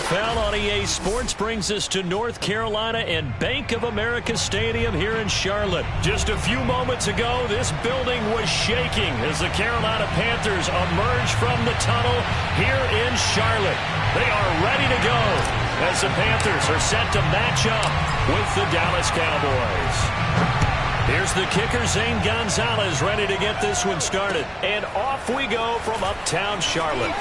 NFL on EA Sports brings us to North Carolina and Bank of America Stadium here in Charlotte. Just a few moments ago, this building was shaking as the Carolina Panthers emerge from the tunnel here in Charlotte. They are ready to go as the Panthers are set to match up with the Dallas Cowboys. Here's the kicker, Zane Gonzalez, ready to get this one started. And off we go from uptown Charlotte.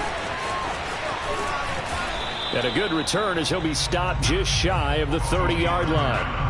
And a good return as he'll be stopped just shy of the 30-yard line.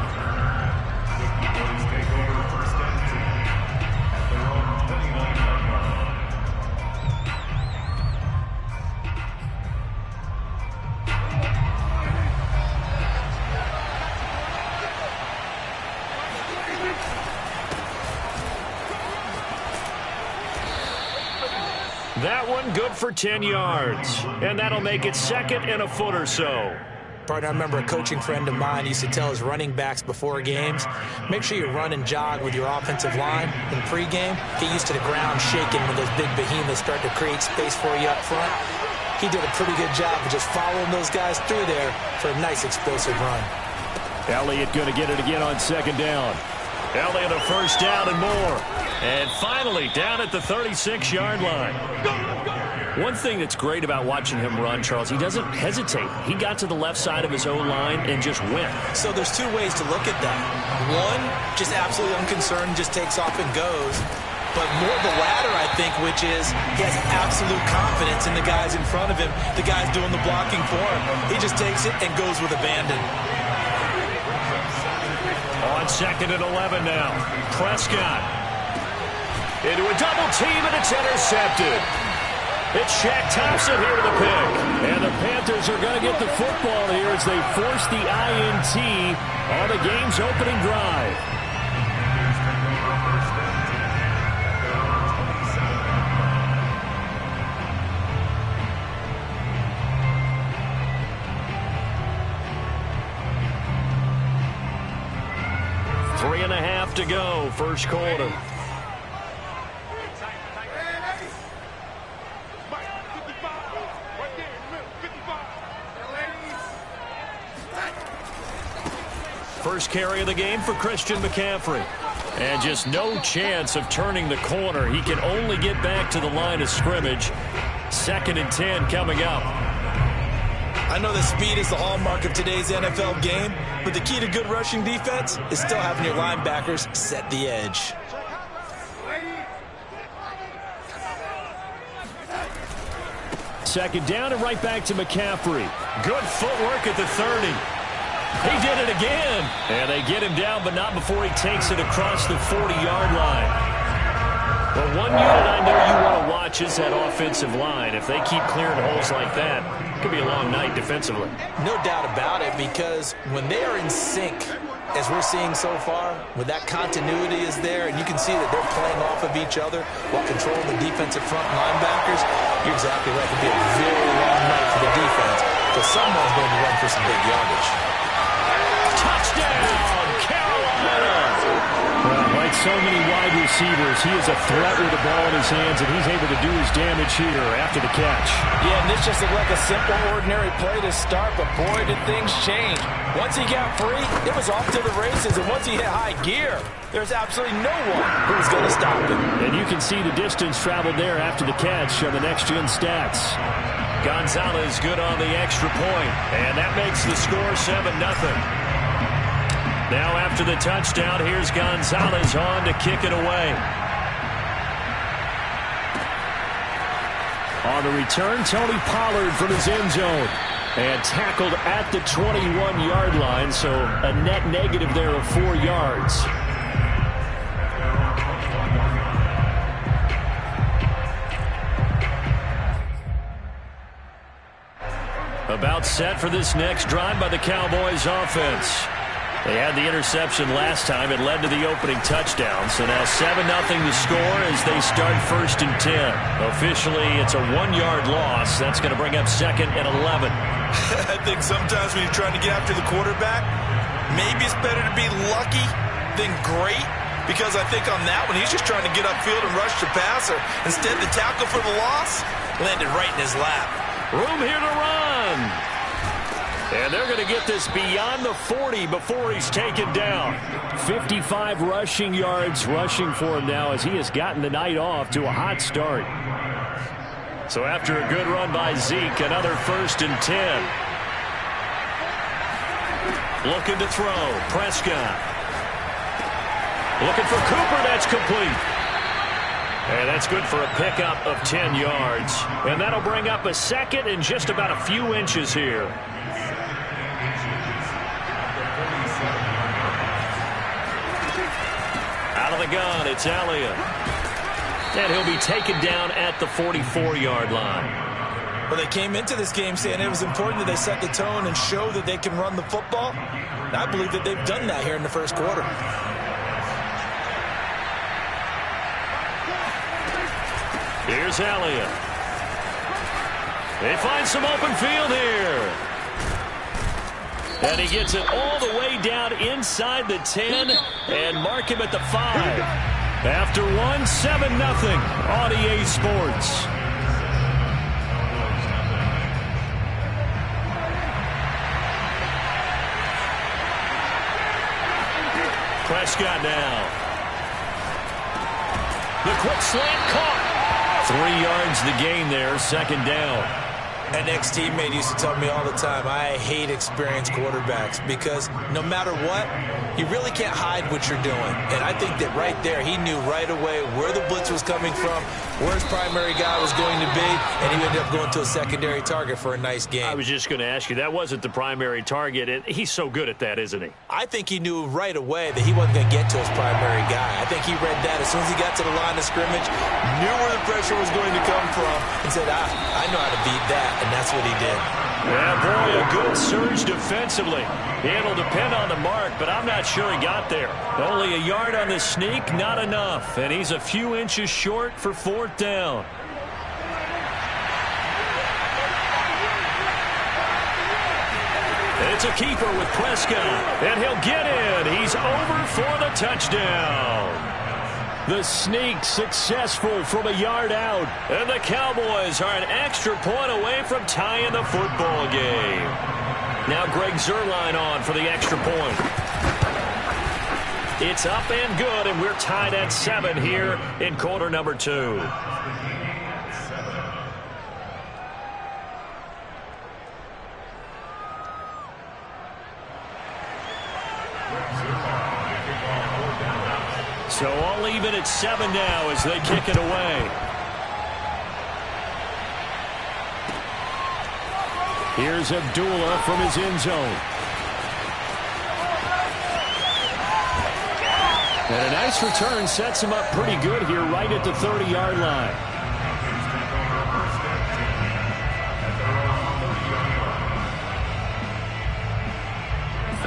That one good for 10 yards. And that'll make it second and a foot or so. Partner, I remember a coaching friend of mine used to tell his running backs before games, make sure you run and jog with your offensive line in pregame. Get used to the ground shaking when those big behemoths start to create space for you up front. He did a pretty good job of just following those guys through there for a nice explosive run. Elliott going to get it again on second down. Elliott a first down and more. And finally down at the 36-yard line. One thing that's great about watching him run, Charles, he doesn't hesitate. He got to the left side of his own line and just went. So there's two ways to look at that. One, just absolutely unconcerned, just takes off and goes. But more the latter, I think, which is he has absolute confidence in the guys in front of him, the guys doing the blocking for him. He just takes it and goes with abandon. On second and 11 now. Prescott into a double team, and it's intercepted. It's Shaq Thompson here with the pick. And the Panthers are going to get the football here as they force the INT on the game's opening drive. Three and a half to go, first quarter. First carry of the game for Christian McCaffrey. And just no chance of turning the corner. He can only get back to the line of scrimmage. Second and 10 coming up. I know that speed is the hallmark of today's NFL game, but the key to good rushing defense is still having your linebackers set the edge. Second down and right back to McCaffrey. Good footwork at the 30. He did it again. And they get him down, but not before he takes it across the 40-yard line. Well, one unit I know you want to watch is that offensive line. If they keep clearing holes like that, it could be a long night defensively. No doubt about it, because when they are in sync, as we're seeing so far, when that continuity is there, and you can see that they're playing off of each other while controlling the defensive front linebackers, you're exactly right. It could be a very long night for the defense, because someone's going to run for some big yardage. Touchdown, Carolina! Well, like so many wide receivers, he is a threat with the ball in his hands, and he's able to do his damage here after the catch. Yeah, and this just looked like a simple, ordinary play to start, but boy, did things change. Once he got free, it was off to the races, and once he hit high gear, there's absolutely no one who's going to stop him. And you can see the distance traveled there after the catch on the next-gen stats. Gonzalez good on the extra point, and that makes the score 7-0. Now after the touchdown, here's Gonzalez on to kick it away. On the return, Tony Pollard from his end zone. And tackled at the 21-yard line, so a net negative there of 4 yards. About set for this next drive by the Cowboys offense. They had the interception last time. It led to the opening touchdown. So now 7-0 to score as they start first and 10. Officially, it's a 1-yard loss. That's going to bring up second and 11. I think sometimes when you're trying to get after the quarterback, maybe it's better to be lucky than great. Because I think on that one, he's just trying to get upfield and rush the passer. Instead, the tackle for the loss landed right in his lap. Room here to run. And they're going to get this beyond the 40 before he's taken down. 55 rushing yards rushing for him now as he has gotten the night off to a hot start. So after a good run by Zeke, another 1st and 10. Looking to throw. Prescott. Looking for Cooper. That's complete. And that's good for a pickup of 10 yards. And that'll bring up a 2nd and just about a few inches here. Out of the gun, it's Elliott. And he'll be taken down at the 44-yard line. Well, they came into this game saying it was important that they set the tone and show that they can run the football. And I believe that they've done that here in the first quarter. Here's Elliott. They find some open field here. And he gets it all the way down inside the 10 and mark him at the 5. After 7-0 on EA Sports. Prescott now. The quick slant caught. 3 yards the gain there, 2nd down. An ex-teammate used to tell me all the time, I hate experienced quarterbacks because no matter what, you really can't hide what you're doing. And I think that right there, he knew right away where the blitz was coming from, where his primary guy was going to be, and he ended up going to a secondary target for a nice game. I was just going to ask you, that wasn't the primary target, and he's so good at that, isn't he? I think he knew right away that he wasn't going to get to his primary guy. I think he read that as soon as he got to the line of scrimmage, knew where the pressure was going to come from, and said, I know how to beat that. And that's what he did. Yeah, boy, a good surge defensively. It'll depend on the mark, but I'm not sure he got there. Only a yard on the sneak, not enough. And he's a few inches short for 4th down. It's a keeper with Prescott, and he'll get in. He's over for the touchdown. The sneak successful from a yard out. And the Cowboys are an extra point away from tying the football game. Now Greg Zuerlein on for the extra point. It's up and good, and we're tied at 7 here in quarter number 2. So all even at 7 now as they kick it away. Here's Abdullah from his end zone. And a nice return sets him up pretty good here right at the 30-yard line.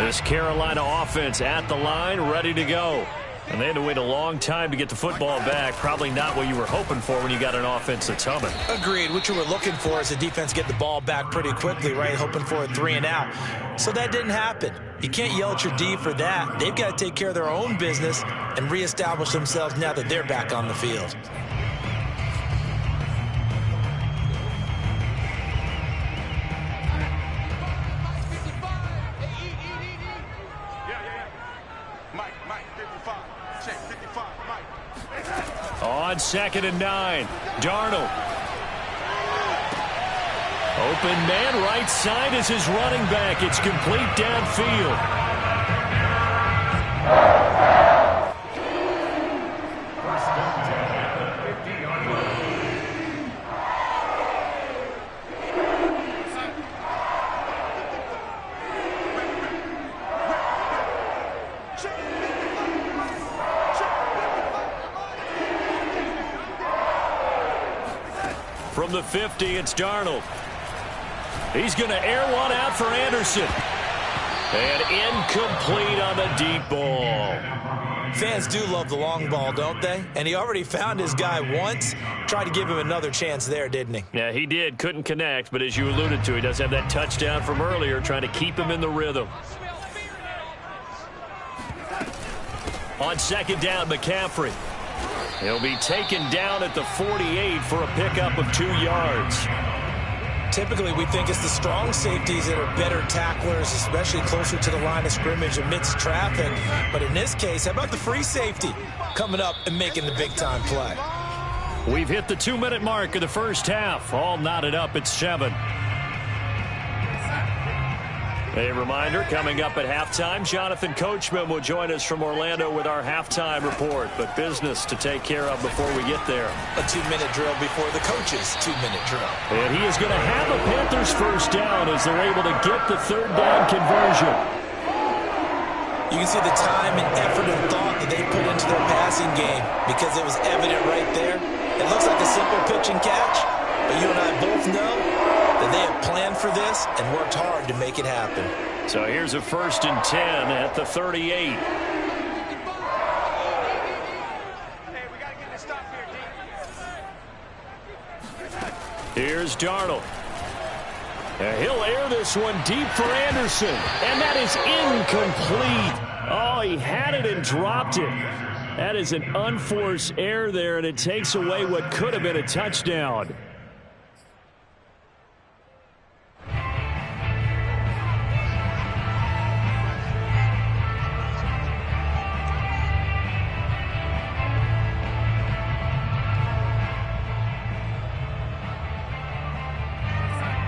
This Carolina offense at the line, ready to go. And they had to wait a long time to get the football back. Probably not what you were hoping for when you got an offense that's humming. Agreed. What you were looking for is the defense get the ball back pretty quickly, right? Hoping for a 3 and out. So that didn't happen. You can't yell at your D for that. They've got to take care of their own business and reestablish themselves now that they're back on the field. On 2nd and 9, Darnold. Open man, right side is his running back. It's complete downfield. From the 50, it's Darnold. He's going to air one out for Anderson. And incomplete on the deep ball. Fans do love the long ball, don't they? And he already found his guy once. Tried to give him another chance there, didn't he? Yeah, he did. Couldn't connect, but as you alluded to, he does have that touchdown from earlier, trying to keep him in the rhythm. On 2nd down, McCaffrey. He'll be taken down at the 48 for a pickup of 2 yards. Typically, we think it's the strong safeties that are better tacklers, especially closer to the line of scrimmage amidst traffic. But in this case, how about the free safety coming up and making the big-time play? We've hit the 2-minute mark of the first half. All knotted up at 7. A reminder, coming up at halftime, Jonathan Coachman will join us from Orlando with our halftime report. But business to take care of before we get there. A 2-minute drill before the coach's 2-minute drill. And he is going to have a Panthers first down as they're able to get the third down conversion. You can see the time and effort and thought that they put into their passing game because it was evident right there. It looks like a simple pitch and catch, but you and I both know that they have planned for this and worked hard to make it happen. So here's a 1st and 10 at the 38. Hey, we got to get this stop here, D. Here's Darnold. And he'll air this one deep for Anderson. And that is incomplete. Oh, he had it and dropped it. That is an unforced error there, and it takes away what could have been a touchdown.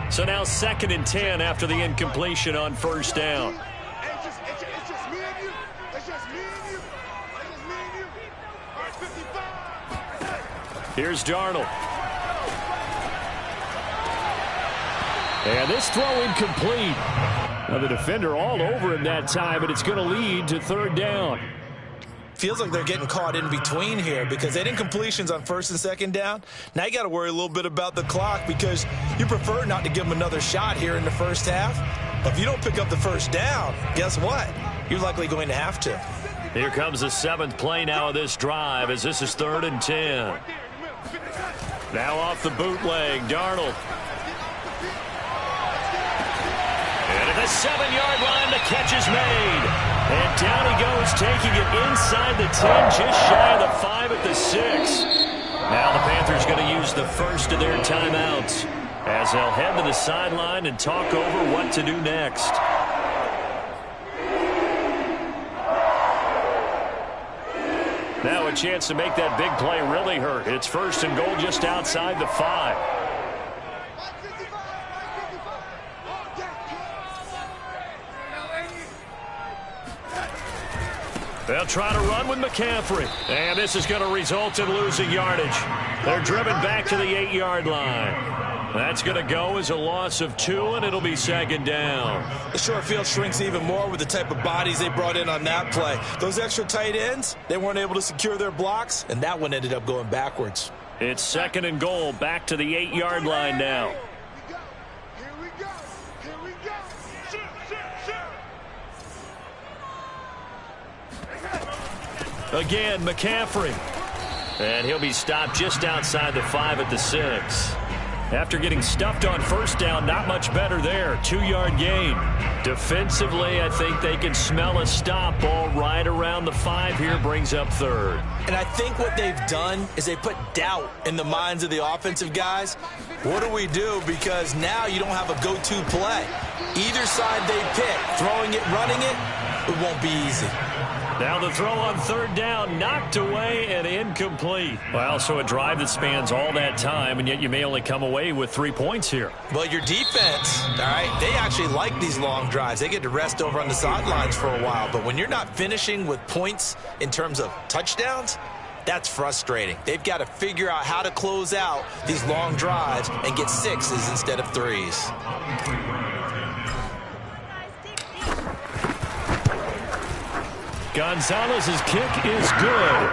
So now 2nd and 10 after the incompletion on first down. It's just me and you. It's just me and you. It's just me and you. All right, 55. Here's Darnold. And this throw incomplete. Now the defender all over him that time, but it's going to lead to 3rd down. Feels like they're getting caught in between here because they had incompletions on 1st and 2nd down. Now you got to worry a little bit about the clock because you prefer not to give them another shot here in the first half. But if you don't pick up the first down, guess what? You're likely going to have to. Here comes the 7th play now of this drive as this is 3rd and 10. Now off the bootleg, Darnold. And at the 7-yard line, the catch is made. And down he goes, taking it inside the 10, just shy of the 5 at the 6. Now the Panthers going to use the first of their timeouts as they'll head to the sideline and talk over what to do next. Now a chance to make that big play really hurt. It's 1st and goal just outside the 5. They'll try to run with McCaffrey. And this is going to result in losing yardage. They're driven back to the 8-yard line. That's going to go as a loss of 2, and it'll be 2nd down. The short field shrinks even more with the type of bodies they brought in on that play. Those extra tight ends, they weren't able to secure their blocks, and that one ended up going backwards. It's 2nd and goal, back to the 8-yard line now. Here we go. Here we go. Shoot. Again, McCaffrey. And he'll be stopped just outside the 5 at the 6. After getting stuffed on first down, not much better there. 2-yard gain. Defensively, I think they can smell a stop. Ball right around the 5 here, brings up 3rd. And I think what they've done is they put doubt in the minds of the offensive guys. What do we do? Because now you don't have a go-to play. Either side they pick, throwing it, running it, it won't be easy. Now the throw on 3rd down, knocked away and incomplete. Well, so a drive that spans all that time, and yet you may only come away with 3 points here. Well, your defense, all right, they actually like these long drives. They get to rest over on the sidelines for a while. But when you're not finishing with points in terms of touchdowns, that's frustrating. They've got to figure out how to close out these long drives and get 6s instead of 3s. Gonzalez's kick is good.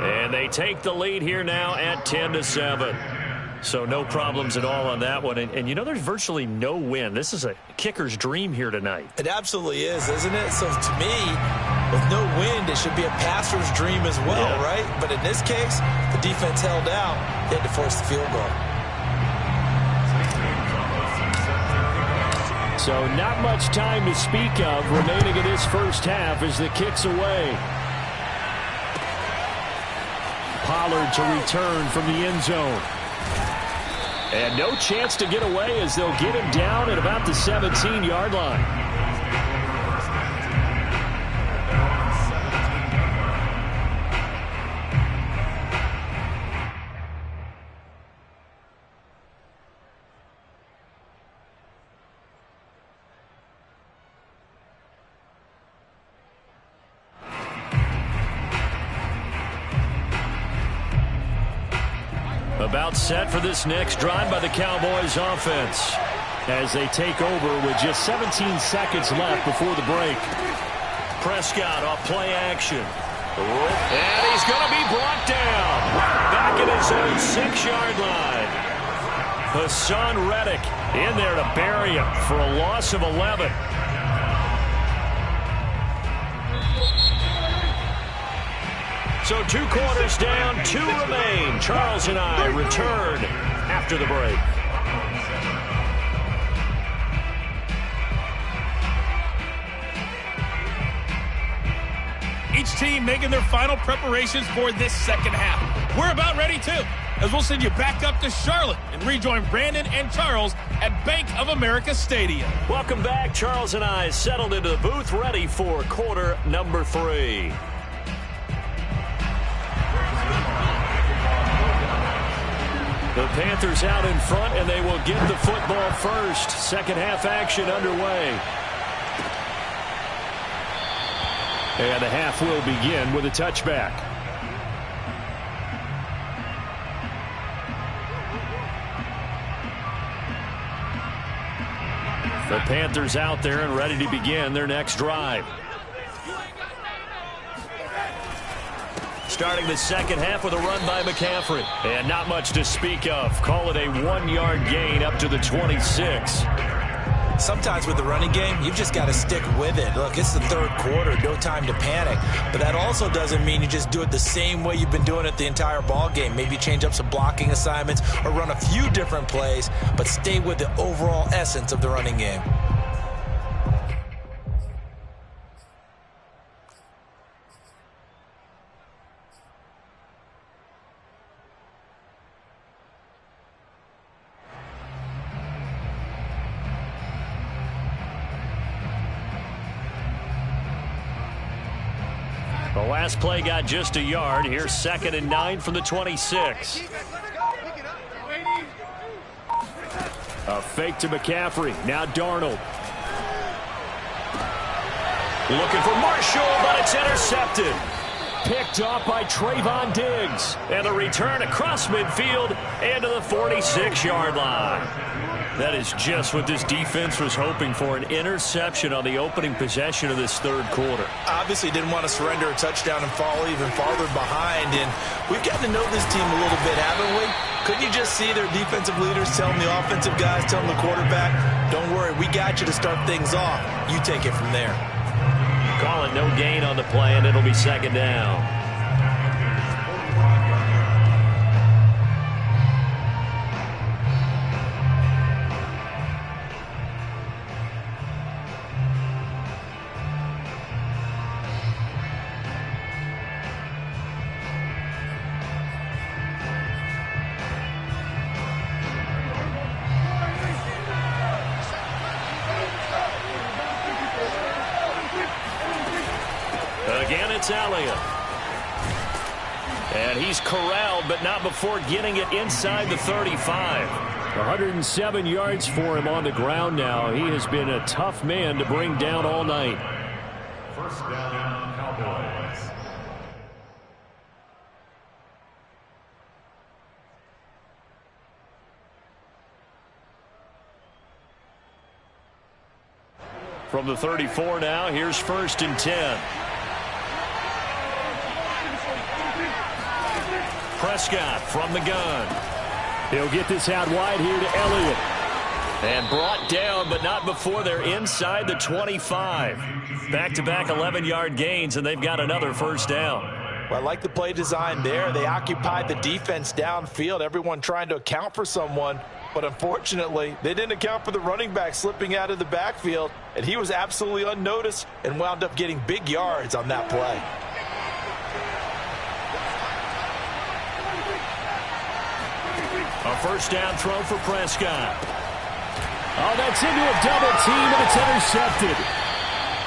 And they take the lead here now at 10-7. So no problems at all on that one. And you know, there's virtually no wind. This is a kicker's dream here tonight. It absolutely is, isn't it? So to me, with no wind, it should be a passer's dream as well, right? But in this case, the defense held out. They had to force the field goal. So not much time to speak of remaining in this first half as the kick's away. Pollard to return from the end zone. And no chance to get away as they'll get him down at about the 17-yard line. About set for this next drive by the Cowboys offense as they take over with just 17 seconds left before the break. Prescott off play action. And he's going to be brought down. Back at his own 6-yard line. Hassan Reddick in there to bury him for a loss of 11. So 2 quarters down, 2 remain. Charles and I return after the break. Each team making their final preparations for this second half. We're about ready too, as we'll send you back up to Charlotte and rejoin Brandon and Charles at Bank of America Stadium. Welcome back. Charles and I settled into the booth ready for quarter number 3. The Panthers out in front, and they will get the football first. Second half action underway. And the half will begin with a touchback. The Panthers out there and ready to begin their next drive. Starting the second half with a run by McCaffrey. And not much to speak of. Call it a 1-yard gain up to the 26. Sometimes with the running game, you've just got to stick with it. Look, it's the third quarter, no time to panic. But that also doesn't mean you just do it the same way you've been doing it the entire ball game. Maybe change up some blocking assignments or run a few different plays, but stay with the overall essence of the running game. The last play got just a yard. Here's 2nd and 9 from the 26. A fake to McCaffrey. Now Darnold. Looking for Marshall, but it's intercepted. Picked off by Trayvon Diggs. And a return across midfield and to the 46-yard line. That is just what this defense was hoping for, an interception on the opening possession of this third quarter. Obviously didn't want to surrender a touchdown and fall even farther behind, and we've gotten to know this team a little bit, haven't we? Couldn't you just see their defensive leaders telling the offensive guys, telling the quarterback, don't worry, we got you to start things off. You take it from there. Call it no gain on the play, and it'll be 2nd down. Again, it's Elliott. And he's corralled, but not before getting it inside the 35. 107 yards for him on the ground now. He has been a tough man to bring down all night. First down, Cowboys. From the 34 now, here's 1st and 10. Prescott from the gun. He'll get this out wide here to Elliott. And brought down, but not before they're inside the 25. Back-to-back 11-yard gains, and they've got another 1st down. Well, I like the play design there. They occupied the defense downfield, everyone trying to account for someone. But unfortunately, they didn't account for the running back slipping out of the backfield, and he was absolutely unnoticed and wound up getting big yards on that play. A first down throw for Prescott. Oh, that's into a double team, and it's intercepted.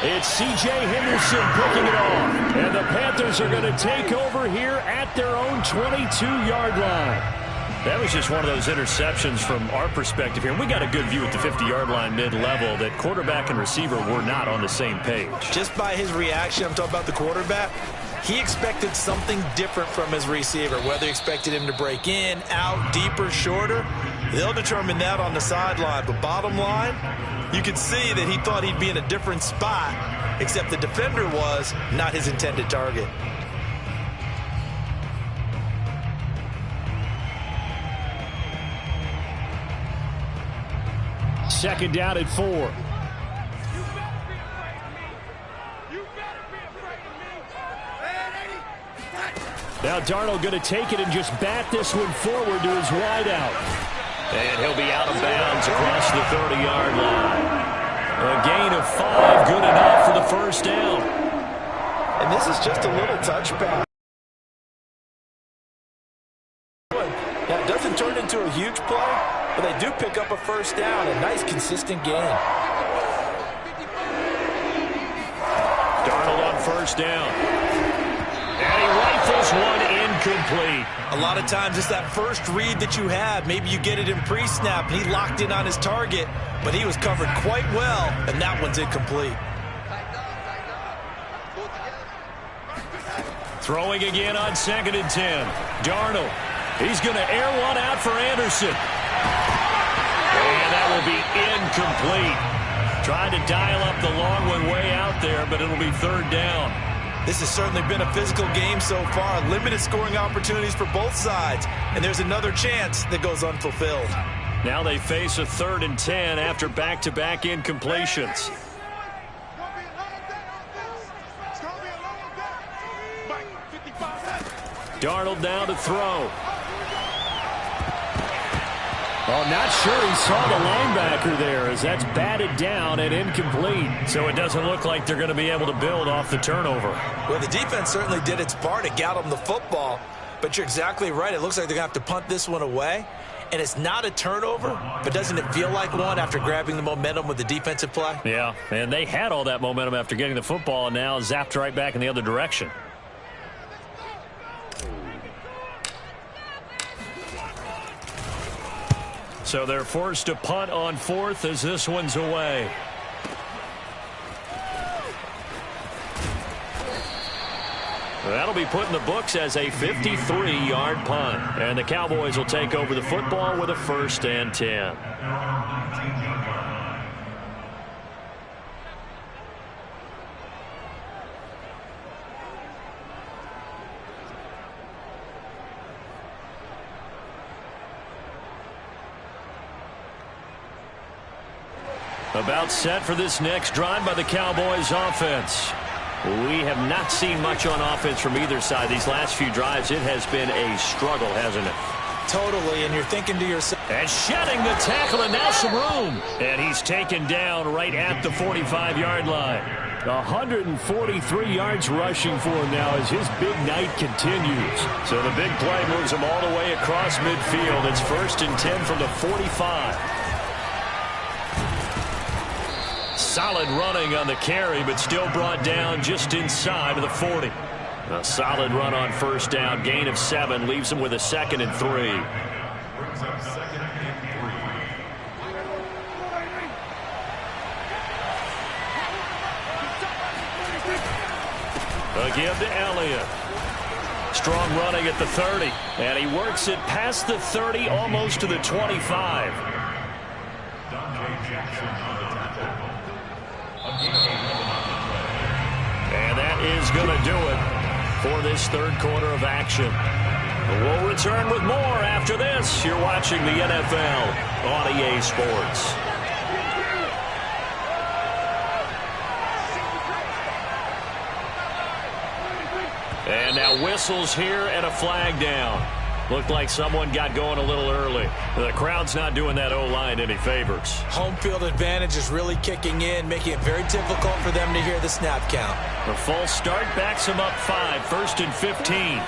It's C.J. Henderson picking it off. And the Panthers are going to take over here at their own 22-yard line. That was just one of those interceptions from our perspective here. We got a good view at the 50-yard line mid-level that quarterback and receiver were not on the same page. Just by his reaction, I'm talking about the quarterback, he expected something different from his receiver. Whether he expected him to break in, out, deeper, shorter, they'll determine that on the sideline. But bottom line, you could see that he thought he'd be in a different spot, except the defender was not his intended target. Second down at 4. Now Darnold going to take it and just bat this one forward to his wideout. And he'll be out of bounds across the 30-yard line. A gain of 5, good enough for the first down. And this is just a little touchback. Now, it doesn't turn into a huge play, but they do pick up a first down, a nice, consistent gain. Darnold on first down. And he rifles one incomplete. A lot of times it's that first read that you have. Maybe you get it in pre-snap, and he locked in on his target, but he was covered quite well, and that one's incomplete. Throwing again on 2nd and 10. Darnold. He's going to air one out for Anderson. And that will be incomplete. Trying to dial up the long one way out there, but it'll be 3rd down. This has certainly been a physical game so far. Limited scoring opportunities for both sides. And there's another chance that goes unfulfilled. Now they face a 3rd and 10 after back-to-back incompletions. Darnold now to throw. Oh, not sure he saw the linebacker there as that's batted down and incomplete. So it doesn't look like they're going to be able to build off the turnover. Well, the defense certainly did its part to get them the football. But you're exactly right. It looks like they're going to have to punt this one away. And it's not a turnover, but doesn't it feel like one after grabbing the momentum with the defensive play? Yeah, and they had all that momentum after getting the football and now zapped right back in the other direction. So they're forced to punt on 4th as this one's away. That'll be put in the books as a 53-yard punt. And the Cowboys will take over the football with a 1st and 10. About set for this next drive by the Cowboys offense. We have not seen much on offense from either side. These last few drives, it has been a struggle, hasn't it? Totally, and you're thinking to yourself. And shedding the tackle, and now some room. And he's taken down right at the 45-yard line. 143 yards rushing for him now as his big night continues. So the big play moves him all the way across midfield. It's 1st and 10 from the 45. Solid running on the carry, but still brought down just inside of the 40. A solid run on 1st down. Gain of 7 leaves him with a 2nd and 3. Brings up 2nd and 3. A give to Elliott. Strong running at the 30. And he works it past the 30, almost to the 25. And that is going to do it for this 3rd quarter of action. We'll return with more after this. You're watching the NFL on EA Sports. And now whistles here and a flag down. Looked like someone got going a little early. The crowd's not doing that O-line any favors. Home field advantage is really kicking in, making it very difficult for them to hear the snap count. The false start backs him up 5, 1st and 15.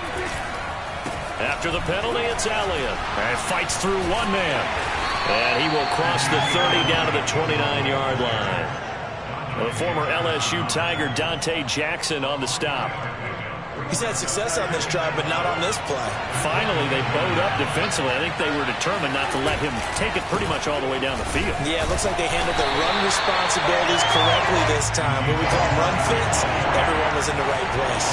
After the penalty, it's Elliott. And fights through one man. And he will cross the 30 down to the 29-yard line. The former LSU Tiger Dante Jackson on the stop. He's had success on this drive, but not on this play. Finally, they bowed up defensively. I think they were determined not to let him take it pretty much all the way down the field. Yeah, it looks like they handled their run responsibilities correctly this time. What we call run fits, everyone was in the right place.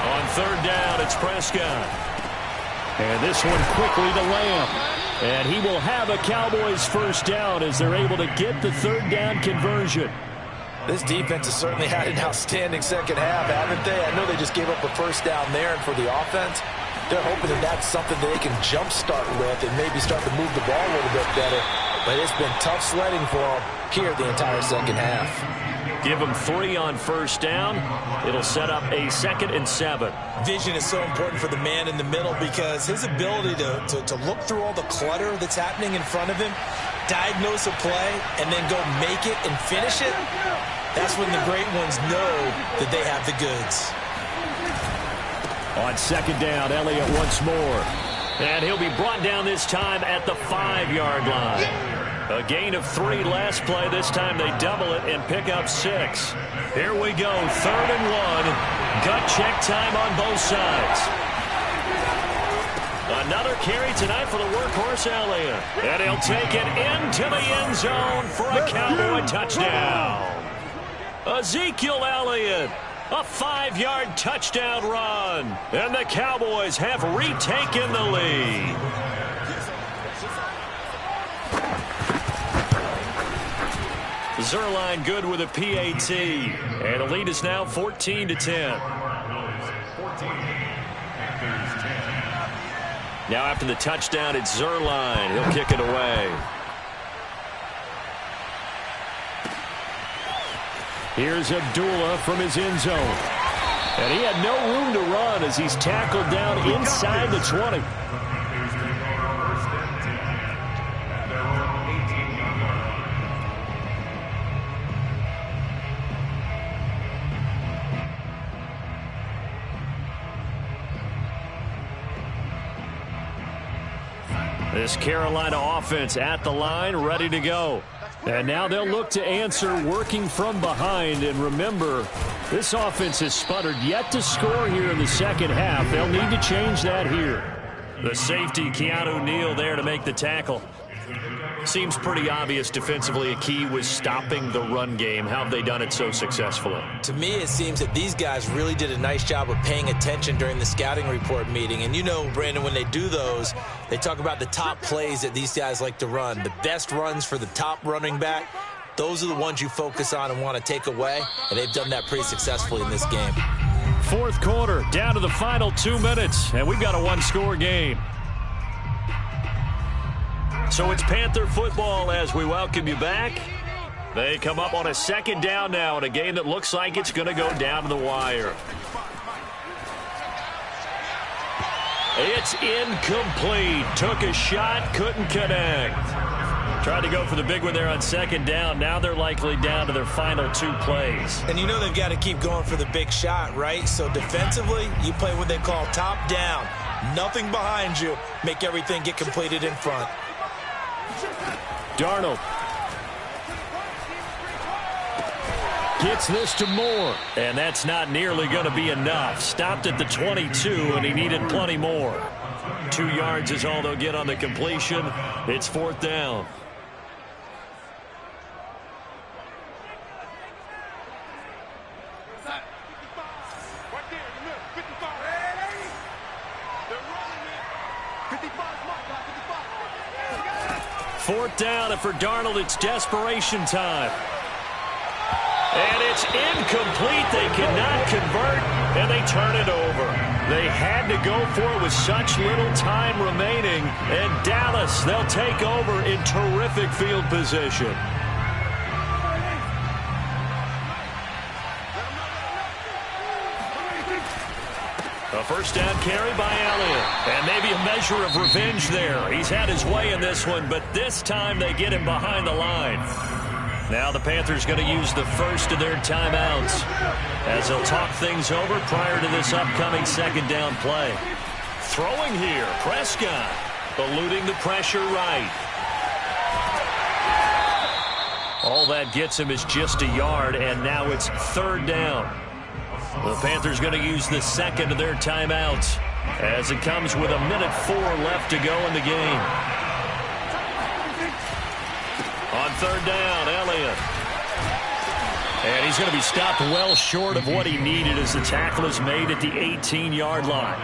On third down, it's Prescott. And this one quickly to Lamb. And he will have a Cowboys first down as they're able to get the third down conversion. This defense has certainly had an outstanding second half, haven't they? I know they just gave up a first down there, and for the offense, they're hoping that that's something that they can jumpstart with and maybe start to move the ball a little bit better. But it's been tough sledding for them here the entire second half. Give them 3 on first down. It'll set up a 2nd and 7. Vision is so important for the man in the middle because his ability to look through all the clutter that's happening in front of him, diagnose a play, and then go make it and finish it, that's when the great ones know that they have the goods. On second down, Elliott once more. And he'll be brought down this time at the 5-yard line. A gain of 3 last play. This time they double it and pick up 6. Here we go, 3rd and 1. Gut check time on both sides. Another carry tonight for the workhorse Elliott. And he'll take it into the end zone for a Cowboy touchdown. Ezekiel Elliott, a 5-yard touchdown run. And the Cowboys have retaken the lead. Zerline good with a PAT. And the lead is now 14-10. Now after the touchdown, it's Zerline. He'll kick it away. Here's Abdullah from his end zone. And he had no room to run as he's tackled down inside the 20. This Carolina offense at the line, ready to go. And now they'll look to answer working from behind. And remember, this offense has sputtered yet to score here in the second half. They'll need to change that here. The safety, Keanu Neal, there to make the tackle. Seems pretty obvious defensively a key was stopping the run game. How have they done it so successfully? To me, it seems that these guys really did a nice job of paying attention during the scouting report meeting. And you know, Brandon, when they do those, they talk about the top plays that these guys like to run. The best runs for the top running back, those are the ones you focus on and want to take away. And they've done that pretty successfully in this game. Fourth quarter, down to the final 2 minutes. And we've got a one-score game. So it's Panther football as we welcome you back. They come up on a second down now in a game that looks like it's going to go down to the wire. It's incomplete. Took a shot, couldn't connect. Tried to go for the big one there on second down. Now they're likely down to their final 2 plays. And you know they've got to keep going for the big shot, right? So defensively, you play what they call top down. Nothing behind you. Make everything get completed in front. Darnold gets this to Moore, and that's not nearly going to be enough. Stopped at the 22, and he needed plenty more. 2 yards is all they'll get on the completion. It's 4th down. Fourth down, and for Darnold, it's desperation time. And it's incomplete. They cannot convert, and they turn it over. They had to go for it with such little time remaining. And Dallas, they'll take over in terrific field position. A first down carry by Elliott. And maybe a measure of revenge there. He's had his way in this one, but this time they get him behind the line. Now the Panthers going to use the first of their timeouts as they'll talk things over prior to this upcoming second down play. Throwing here, Prescott, eluding the pressure right. All that gets him is just a yard, and now it's third down. The Panthers going to use the second of their timeouts as it comes with 1:04 left to go in the game. On third down, Elliott. And he's going to be stopped well short of what he needed as the tackle is made at the 18-yard line.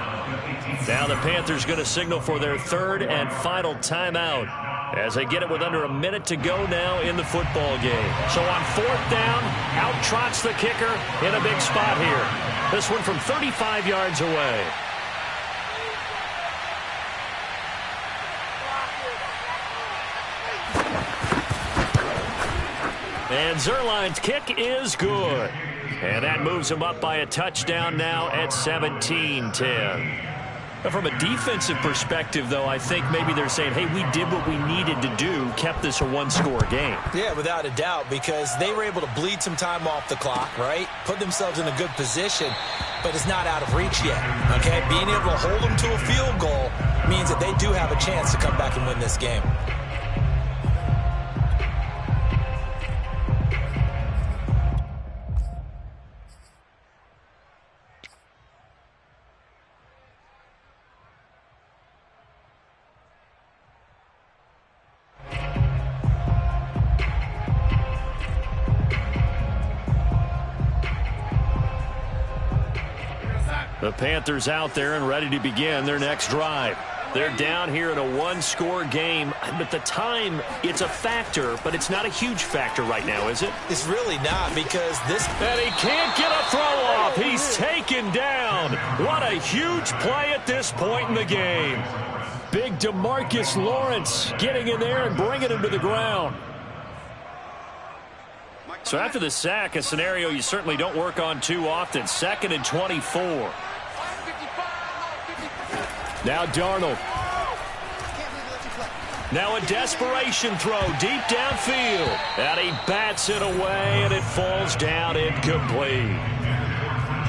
Now the Panthers going to signal for their third and final timeout as they get it with under a minute to go now in the football game. So on fourth down, out trots the kicker in a big spot here. This one from 35 yards away. And Zerline's kick is good. And that moves him up by a touchdown now at 17-10. From a defensive perspective, though, I think maybe they're saying, hey, we did what we needed to do, kept this a one-score game. Yeah, without a doubt, because they were able to bleed some time off the clock, right? Put themselves in a good position, but it's not out of reach yet, okay? Being able to hold them to a field goal means that they do have a chance to come back and win this game. The Panthers out there and ready to begin their next drive. They're down here in a one-score game, but the time, it's a factor, but it's not a huge factor right now, is it? It's really not, because this... And he can't get a throw off. He's taken down. What a huge play at this point in the game. Big DeMarcus Lawrence getting in there and bringing him to the ground. So after the sack, a scenario you certainly don't work on too often. 2nd and 24. Now Darnold. Now a desperation throw deep downfield. And he bats it away, and it falls down incomplete.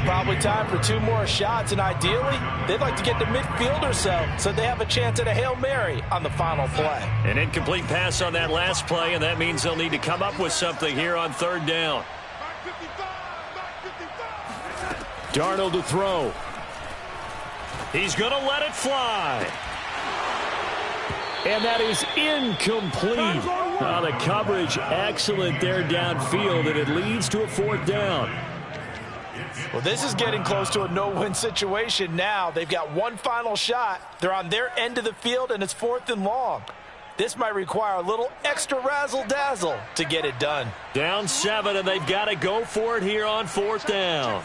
Probably time for 2 more shots, and ideally, they'd like to get to midfield or so they have a chance at a Hail Mary on the final play. An incomplete pass on that last play, and that means they'll need to come up with something here on third down. Darnold to throw. He's going to let it fly. And that is incomplete. The coverage excellent there downfield, and it leads to a fourth down. Well, this is getting close to a no-win situation now. They've got one final shot. They're on their end of the field, and it's 4th and long. This might require a little extra razzle-dazzle to get it done. Down 7, and they've got to go for it here on 4th down.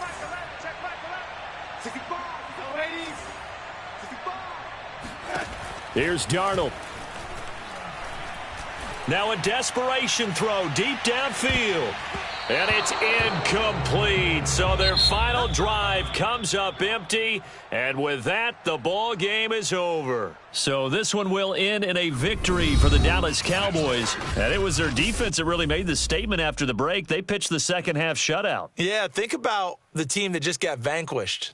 Here's Darnold. Now a desperation throw deep downfield. And it's incomplete. So their final drive comes up empty. And with that, the ball game is over. So this one will end in a victory for the Dallas Cowboys. And it was their defense that really made the statement after the break. They pitched the second half shutout. Yeah, think about the team that just got vanquished.